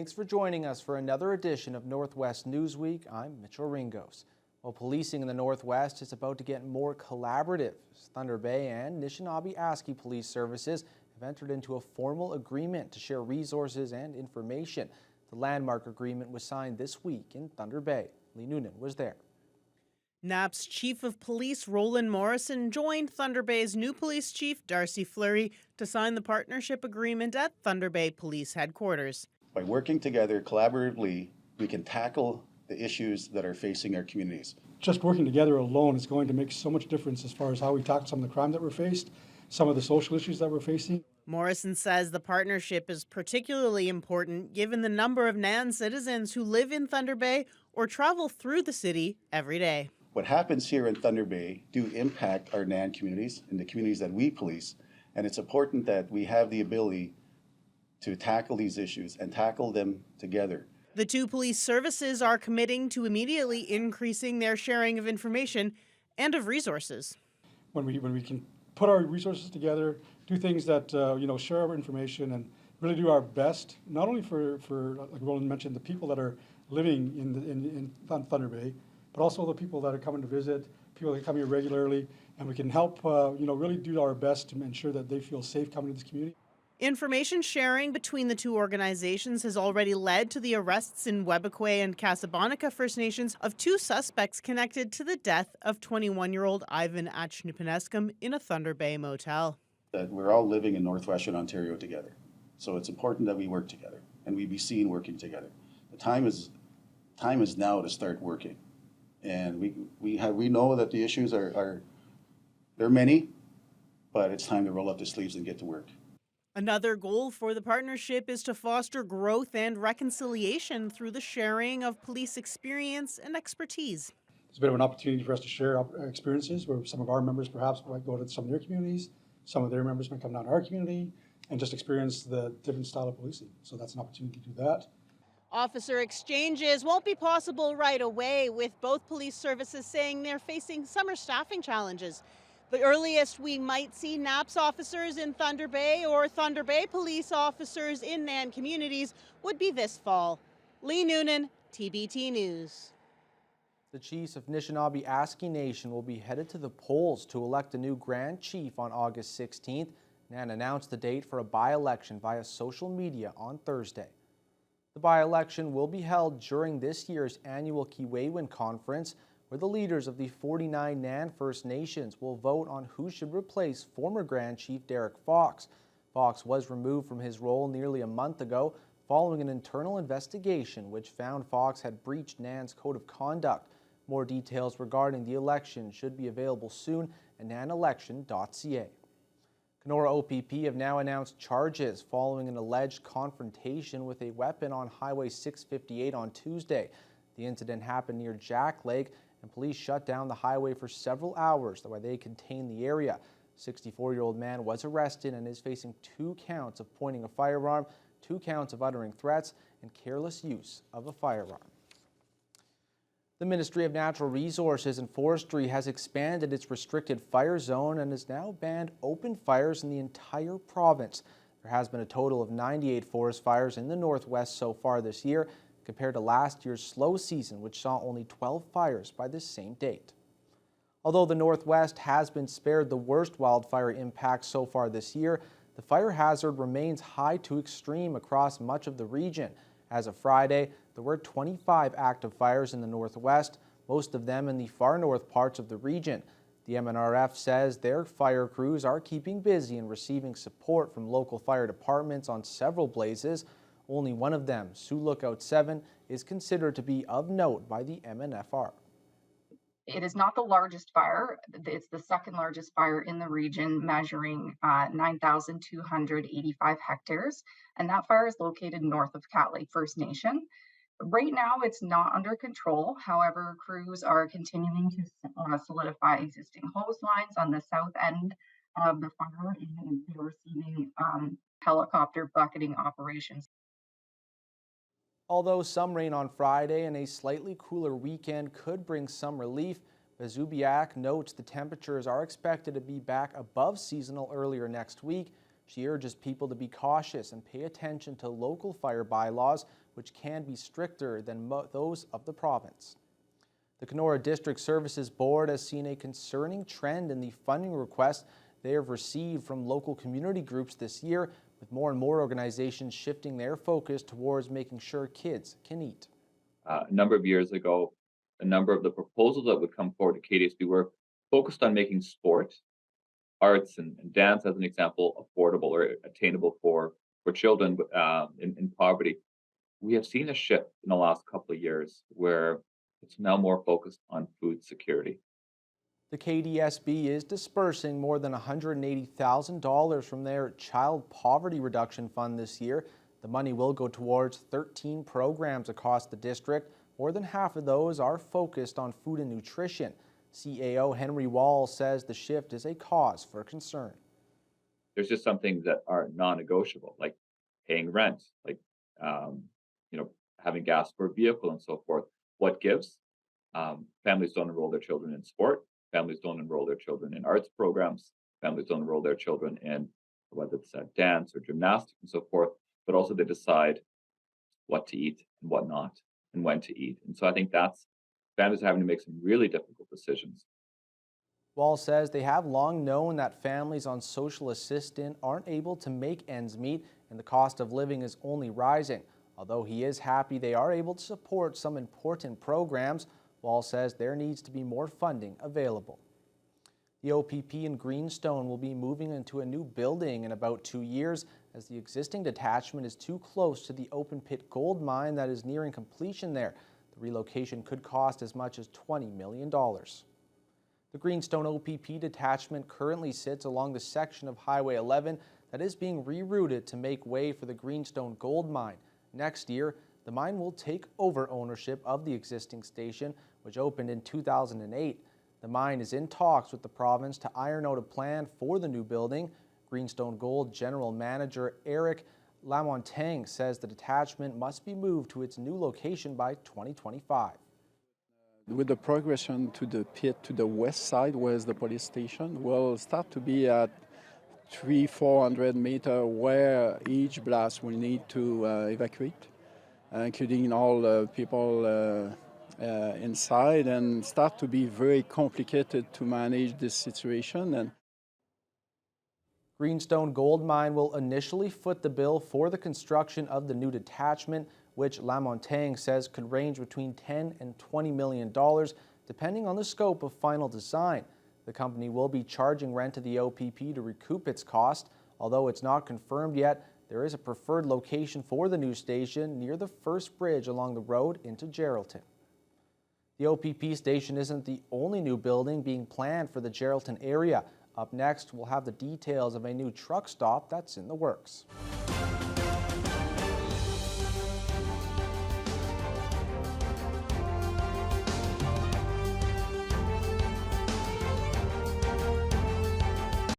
Thanks for joining us for another edition of Northwest Newsweek. I'm Mitchell Ringos. Well, policing in the Northwest is about to get more collaborative. Thunder Bay and Nishnawbe Aski police services have entered into a formal agreement to share resources and information. The landmark agreement was signed this week in Thunder Bay. Lee Noonan was there. NAP's Chief of Police Roland Morrison joined Thunder Bay's new police chief, Darcy Fleury, to sign the partnership agreement at Thunder Bay Police Headquarters. By working together collaboratively, we can tackle the issues that are facing our communities. Just working together alone is going to make so much difference as far as how we tackle some of the crime that we're faced, some of the social issues that we're facing. Morrison says the partnership is particularly important given the number of NAN citizens who live in Thunder Bay or travel through the city every day. What happens here in Thunder Bay do impact our NAN communities and the communities that we police, and it's important that we have the ability to tackle these issues and tackle them together. The two police services are committing to immediately increasing their sharing of information and of resources. When we can put our resources together, do things that share our information and really do our best, not only for like Roland mentioned, the people that are living in Thunder Bay, but also the people that are coming to visit, people that come here regularly, and we can help really do our best to ensure that they feel safe coming to this community. Information sharing between the two organizations has already led to the arrests in Webequie and Casablanca First Nations of two suspects connected to the death of 21-year-old Ivan Achnipaneskum in a Thunder Bay motel. That we're all living in Northwestern Ontario together, so it's important that we work together and we be seen working together. The time is now to start working, and we know that the issues are many, but it's time to roll up the sleeves and get to work. Another goal for the partnership is to foster growth and reconciliation through the sharing of police experience and expertise. It's a bit of an opportunity for us to share experiences where some of our members perhaps might go to some of their communities, some of their members might come down to our community and just experience the different style of policing. So that's an opportunity to do that. Officer exchanges won't be possible right away, with both police services saying they're facing summer staffing challenges. The earliest we might see NAPS officers in Thunder Bay or Thunder Bay police officers in NAN communities would be this fall. Lee Noonan, TBT News. The chiefs of Nishnawbe Aski Nation will be headed to the polls to elect a new Grand Chief on August 16th. NAN announced the date for a by-election via social media on Thursday. The by-election will be held during this year's annual Kiwewin Conference, where the leaders of the 49 NAN First Nations will vote on who should replace former Grand Chief Derek Fox. Fox was removed from his role nearly a month ago following an internal investigation which found Fox had breached NAN's code of conduct. More details regarding the election should be available soon at nanelection.ca. Kenora OPP have now announced charges following an alleged confrontation with a weapon on Highway 658 on Tuesday. The incident happened near Jack Lake, and police shut down the highway for several hours while they contained the area. A 64-year-old man was arrested and is facing 2 counts of pointing a firearm, 2 counts of uttering threats, and careless use of a firearm. The Ministry of Natural Resources and Forestry has expanded its restricted fire zone and has now banned open fires in the entire province. There has been a total of 98 forest fires in the Northwest so far this year, compared to last year's slow season, which saw only 12 fires by this same date. Although the Northwest has been spared the worst wildfire impacts so far this year, the fire hazard remains high to extreme across much of the region. As of Friday, there were 25 active fires in the Northwest, most of them in the far north parts of the region. The MNRF says their fire crews are keeping busy and receiving support from local fire departments on several blazes. Only one of them, Sioux Lookout 7, is considered to be of note by the MNFR. It is not the largest fire. It's the second largest fire in the region, measuring 9,285 hectares. And that fire is located north of Cat Lake First Nation. Right now, it's not under control. However, crews are continuing to solidify existing hose lines on the south end of the fire, and they're receiving helicopter bucketing operations. Although some rain on Friday and a slightly cooler weekend could bring some relief, Bezubiak notes the temperatures are expected to be back above seasonal earlier next week. She urges people to be cautious and pay attention to local fire bylaws, which can be stricter than those of the province. The Kenora District Services Board has seen a concerning trend in the funding requests they have received from local community groups this year, with more and more organizations shifting their focus towards making sure kids can eat. A number of years ago, a number of the proposals that would come forward to KDSB were focused on making sport, arts, and dance, as an example, affordable or attainable for children in poverty. We have seen a shift in the last couple of years where it's now more focused on food security. The KDSB is dispersing more than $180,000 from their Child Poverty Reduction Fund this year. The money will go towards 13 programs across the district. More than half of those are focused on food and nutrition. CAO Henry Wall says the shift is a cause for concern. There's just some things that are non-negotiable, like paying rent, like having gas for a vehicle and so forth. What gives? Families don't enroll their children in sport. Families don't enroll their children in arts programs. Families don't enroll their children in whether it's dance or gymnastics and so forth. But also they decide what to eat and what not, and when to eat. And so I think families are having to make some really difficult decisions. Wall says they have long known that families on social assistance aren't able to make ends meet, and the cost of living is only rising. Although he is happy they are able to support some important programs, Wall says there needs to be more funding available. The OPP in Greenstone will be moving into a new building in about 2 years, as the existing detachment is too close to the open pit gold mine that is nearing completion there. The relocation could cost as much as $20 million. The Greenstone OPP detachment currently sits along the section of Highway 11 that is being rerouted to make way for the Greenstone gold mine. Next year, the mine will take over ownership of the existing station, which opened in 2008. The mine is in talks with the province to iron out a plan for the new building. Greenstone Gold General Manager Eric Lamontagne says the detachment must be moved to its new location by 2025. With the progression to the pit to the west side, where is the police station, will start to be at 300-400 meters where each blast will need to evacuate, including all people inside, and start to be very complicated to manage this situation. And Greenstone Gold Mine will initially foot the bill for the construction of the new detachment, which Lamontagne says could range between $10 and $20 million, depending on the scope of final design. The company will be charging rent to the OPP to recoup its cost. Although it's not confirmed yet, there is a preferred location for the new station near the first bridge along the road into Geraldton. The OPP station isn't the only new building being planned for the Geraldton area. Up next, we'll have the details of a new truck stop that's in the works.